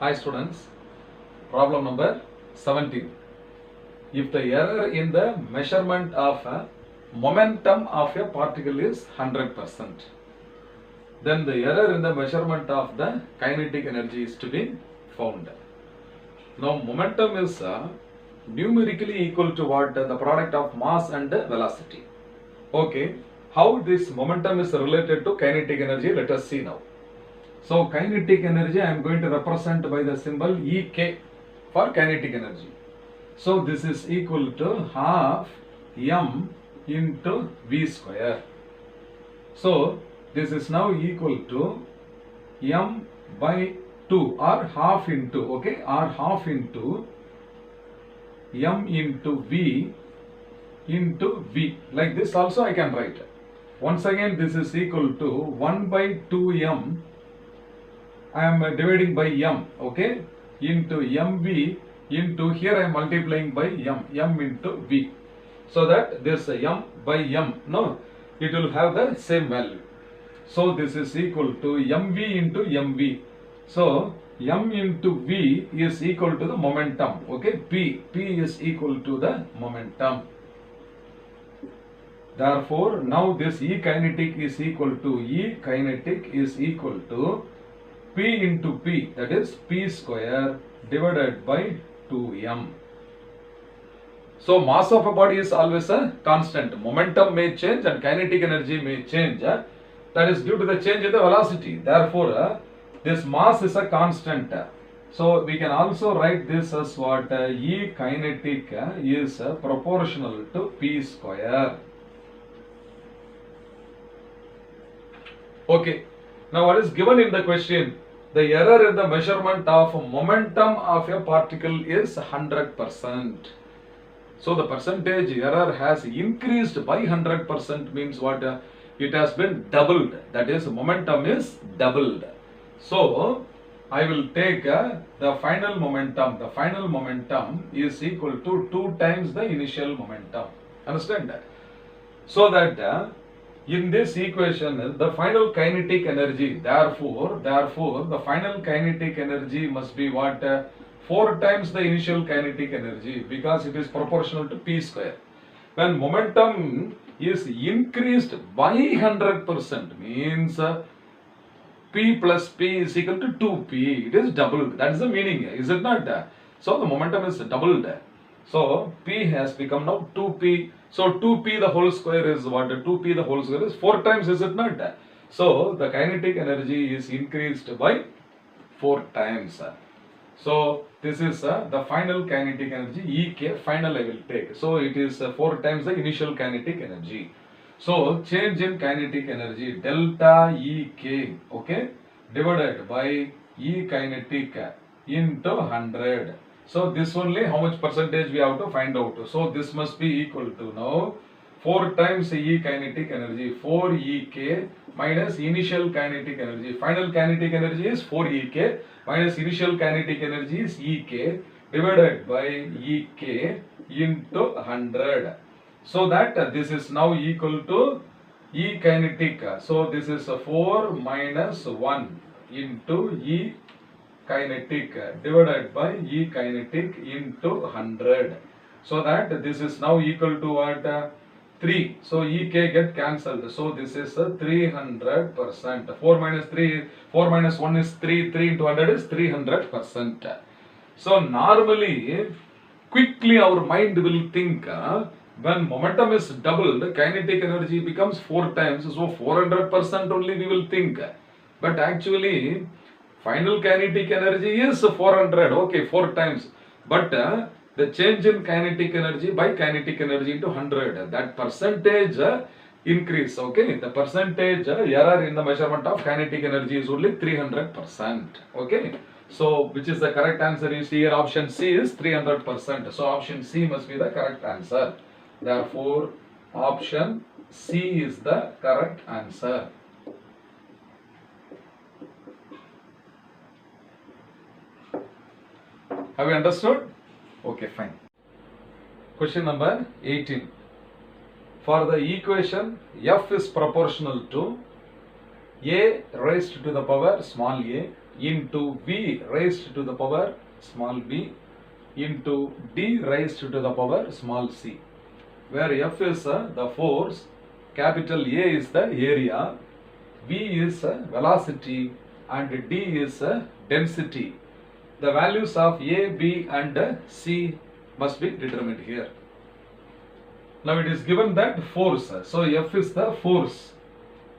Hi students, problem number 17. If the error in the measurement of a momentum of a particle is 100%, then the error in the measurement of the kinetic energy is to be found. Now momentum is numerically equal to what? The product of mass and velocity. Okay, how this momentum is related to kinetic energy, let us see now. So kinetic energy I am going to represent by the symbol Ek for kinetic energy. So this is equal to half m into v square. So this is now equal to m by 2 or half into, okay, or half into m into v into v. Like this also I can write. Once again this is equal to 1 by 2m. I am dividing by m, okay, into mv into, here I am multiplying by m into v. So that this m by m, no, it will have the same value. So this is equal to mv into mv. So m into v is equal to the momentum, okay, p is equal to the momentum. Therefore, now this E kinetic is equal to P into P, that is P square divided by 2m. So mass of a body is always a constant. Momentum may change and kinetic energy may change. That is due to the change in the velocity. Therefore, this mass is a constant. So we can also write this as what? E kinetic is proportional to P square. Okay. Now what is given in the question? The error in the measurement of momentum of a particle is 100%. So the percentage error has increased by 100% means what? It has been doubled. That is, momentum is doubled. So I will take the final momentum. The final momentum is equal to 2 times the initial momentum. Understand that? So that in this equation, the final kinetic energy, therefore, the final kinetic energy must be what? 4 times the initial kinetic energy, because it is proportional to P square. When momentum is increased by 100%, means P plus P is equal to 2P. It is doubled. That is the meaning, is it not? So the momentum is doubled. So P has become now 2P. So 2P the whole square is what? 2P the whole square is 4 times, is it not? So the kinetic energy is increased by 4 times. So this is the final kinetic energy, Ek, final I will take. So it is 4 times the initial kinetic energy. So change in kinetic energy, delta Ek, okay, divided by E kinetic into 100. So this only how much percentage we have to find out. So this must be equal to now 4 times E kinetic energy, 4 Ek minus initial kinetic energy. Final kinetic energy is 4 Ek minus initial kinetic energy is Ek divided by Ek into 100. So that this is now equal to E kinetic. So this is 4 minus 1 into E kinetic divided by E kinetic into 100. So that this is now equal to what? 3. So Ek get cancelled. So this is 300%. 4 minus 1 is 3. 3 into 100 is 300%. So normally, quickly our mind will think when momentum is doubled, kinetic energy becomes 4 times. So 400% only we will think. But actually, final kinetic energy is 400, okay, 4 times. But the change in kinetic energy by kinetic energy into 100, that percentage increase, okay. The percentage error in the measurement of kinetic energy is only 300%, okay. So which is the correct answer? You see here option C is 300%. So option C must be the correct answer. Therefore, option C is the correct answer. Have you understood? Okay, fine. Question number 18. For the equation f is proportional to a raised to the power small a into V raised to the power small b into D raised to the power small c, where F is the force, capital A is the area, V is velocity, and D is density. The values of A, B and C must be determined here. Now it is given that force, so F is the force.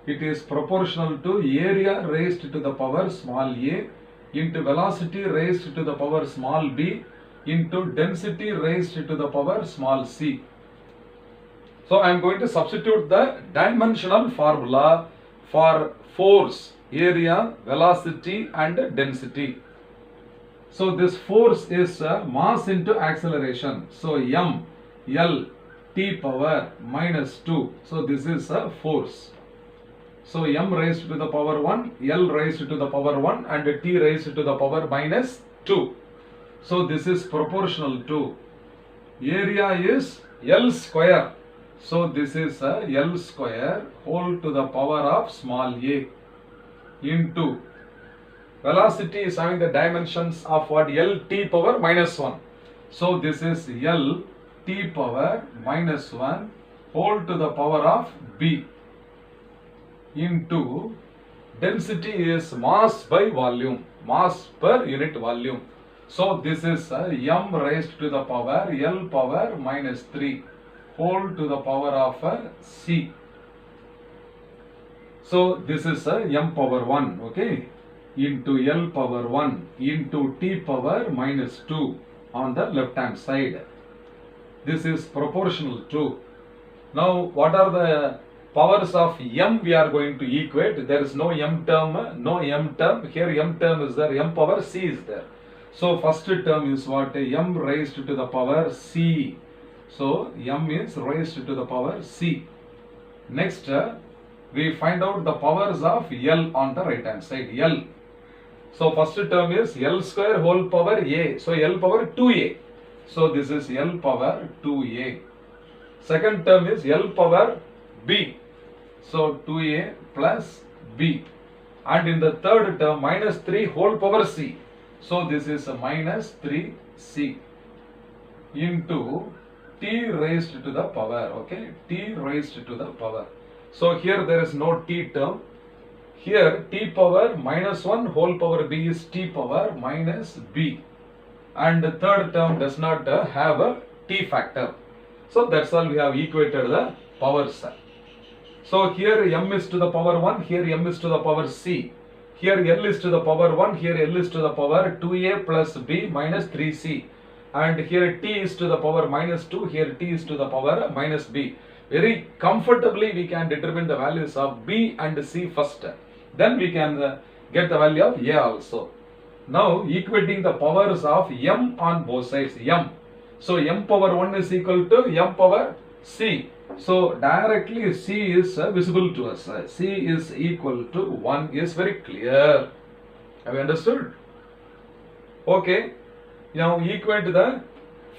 It is proportional to area raised to the power small a into velocity raised to the power small b into density raised to the power small c. So I am going to substitute the dimensional formula for force, area, velocity and density. So this force is mass into acceleration. So m, L, t power minus 2. So this is a force. So m raised to the power 1, L raised to the power 1 and t raised to the power minus 2. So this is proportional to area is L square. So this is L square whole to the power of small a into velocity is having the dimensions of what? L t power minus 1. So this is L t power minus 1 whole to the power of b into density is mass by volume, mass per unit volume. So this is m raised to the power L power minus 3 whole to the power of c. So this is m power 1, okay, into L power 1 into t power minus 2 on the left hand side. This is proportional to. Now what are the powers of m we are going to equate? There is no m term, no m term. Here m term is there, m power c is there. So first term is what? M raised to the power c. So m is raised to the power c. Next we find out the powers of L on the right hand side. L. So first term is L square whole power a. So L power 2a. So this is L power 2a. Second term is L power b. So 2a plus b. And in the third term minus 3 whole power c. So this is a minus 3c into t raised to the power, okay, t raised to the power. So here there is no t term. Here t power minus 1 whole power b is t power minus b. And the third term does not have a t factor. So that's all we have equated the powers. So here m is to the power 1, here m is to the power c. Here L is to the power 1, here L is to the power 2a plus b minus 3c. And here t is to the power minus 2, here t is to the power minus b. Very comfortably we can determine the values of b and c first. Then we can get the value of a also. Now equating the powers of m on both sides, m. So m power 1 is equal to m power c. So directly c is visible to us. C is equal to 1 is very clear. Have you understood? Okay. Now equate the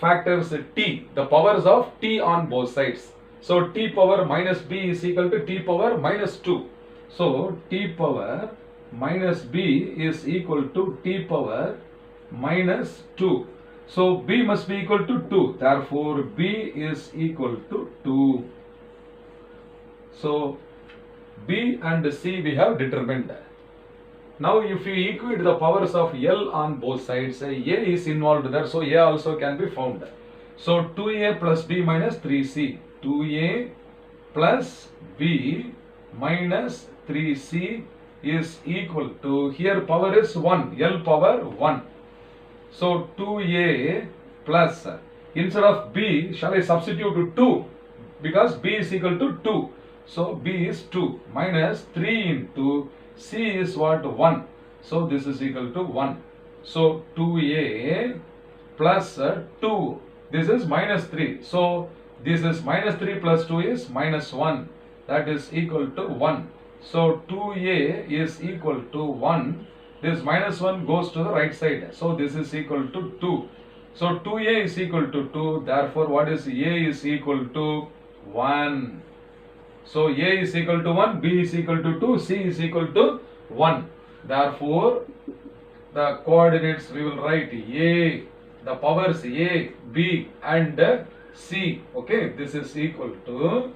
factors t, the powers of t on both sides. So t power minus b is equal to t power minus 2. So t power minus b is equal to t power minus 2. So b must be equal to 2. Therefore b is equal to 2. So b and c we have determined. Now if you equate the powers of L on both sides, a is involved there, so a also can be found. So 2a plus b minus 3c. 2a plus b minus 3c is equal to, here power is 1, L power 1. So 2a plus, instead of b, shall I substitute 2? Because b is equal to 2. So b is 2 minus 3 into c is what? 1. So this is equal to 1. So 2a plus 2. This is minus 3. So this is minus 3 plus 2 is minus 1. That is equal to 1. So 2a is equal to 1. This minus 1 goes to the right side. So this is equal to 2. So 2a is equal to 2. Therefore what is a is equal to 1. So a is equal to 1, b is equal to 2, c is equal to 1. Therefore the coordinates we will write A, the powers A, B and C. Okay, this is equal to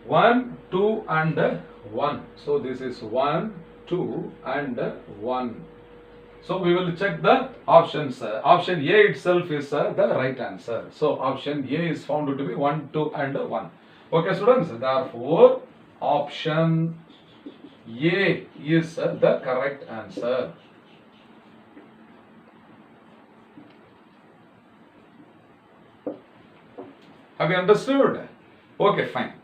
1, 2 and 1. So this is 1, 2 and 1. So we will check the options. Option A itself is the right answer. So option A is found to be 1, 2 and 1. Okay students, therefore option A is the correct answer. Have you understood? Okay, fine.